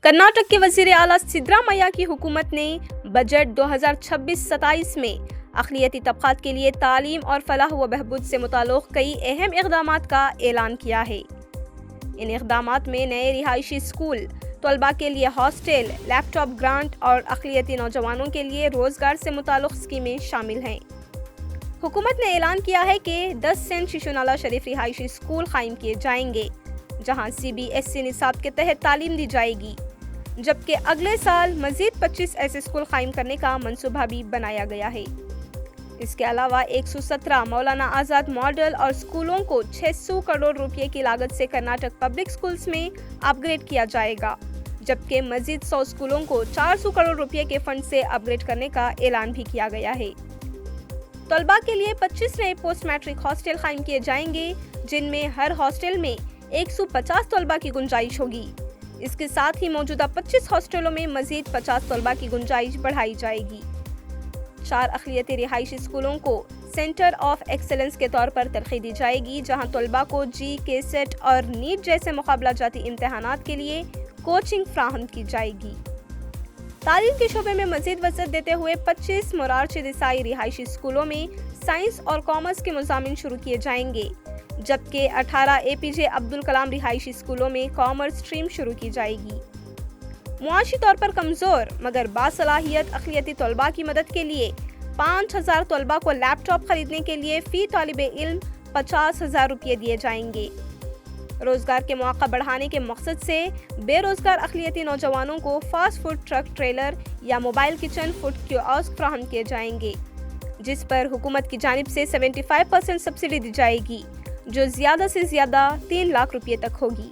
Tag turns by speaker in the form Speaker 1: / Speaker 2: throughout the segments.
Speaker 1: कर्नाटक के वज़ीर आला सिद्धरामैया की हुकूमत ने बजट 2026-27 में अक़लियती तबक़ात के लिए तालीम और फलाह व बहबूद से मुताल्लिक़ कई अहम इक़दामात का ऐलान किया है। इन इक़दामात में नए रिहायशी स्कूल, तलबा के लिए हॉस्टल, लैपटॉप ग्रांट और अक़लियती नौजवानों के लिए रोज़गार से मुताल्लिक़ स्कीमें शामिल हैं। हुकूमत ने ऐलान किया है कि 10 सेंट शिशुनाला शरीफ रिहायशी स्कूल कायम किए जाएंगे, जहां CBSE निसाब के तहत तालीम दी जाएगी, जबकि अगले साल मज़ीद 25 ऐसे स्कूल कायम करने का मंसूबा भी बनाया गया है। इसके अलावा 117 मौलाना आज़ाद मॉडल और स्कूलों को 600 करोड़ रुपए की लागत से कर्नाटक पब्लिक स्कूल्स में अपग्रेड किया जाएगा, जबकि मज़ीद 100 स्कूलों को 400 करोड़ रुपए के फंड से अपग्रेड करने का ऐलान भी किया गया है। तलबा के लिए 25 नए पोस्ट मैट्रिक हॉस्टल कायम किए जाएंगे, जिनमें हर हॉस्टल में 150 तलबा की गुंजाइश होगी। इसके साथ ही मौजूदा 25 हॉस्टलों में मजीद 50 तलबा की गुंजाइश बढ़ाई जाएगी। 4 अक़लियती रिहायशी स्कूलों को सेंटर ऑफ एक्सेलेंस के तौर पर तरक्की दी जाएगी, जहां तलबा को GK सेट और नीट जैसे मुकाबला जाती इम्तहानात के लिए कोचिंग फ्राहम की जाएगी। तालीम के शोबे में मजीद वसअत देते हुए 25 मोरारजी देसाई रिहायशी स्कूलों में साइंस और कॉमर्स के मुज़ामिन शुरू किए जाएंगे, जबकि 18 APJ अब्दुल कलाम रिहायशी स्कूलों में कॉमर्स स्ट्रीम शुरू की जाएगी। मुआशी तौर पर कमज़ोर मगर बासलाहियत अक़लियती तलबा की मदद के लिए 5000 तलबा को लैपटॉप खरीदने के लिए फ़ी तालिबे इल्म 50,000 रुपये दिए जाएंगे। रोज़गार के मौक़ा बढ़ाने के मकसद से बेरोज़गार अक़लियती नौजवानों को फास्ट फूड ट्रक ट्रेलर या मोबाइल किचन फूड कियोस्क फ्राहम किए जाएंगे, जिस पर हुकूमत की जानिब से 75% सब्सिडी दी जाएगी, जो ज़्यादा से ज़्यादा 3 लाख रुपये तक होगी।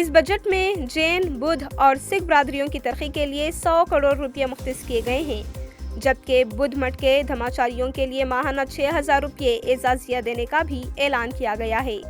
Speaker 1: इस बजट में जैन, बुद्ध और सिख बरादरियों की तरक्की के लिए 100 करोड़ रुपये मुख्तस किए गए हैं, जबकि बुद्ध मठ के धर्माचार्यों के लिए माहाना 6000 रुपये एजाज़िया देने का भी ऐलान किया गया है।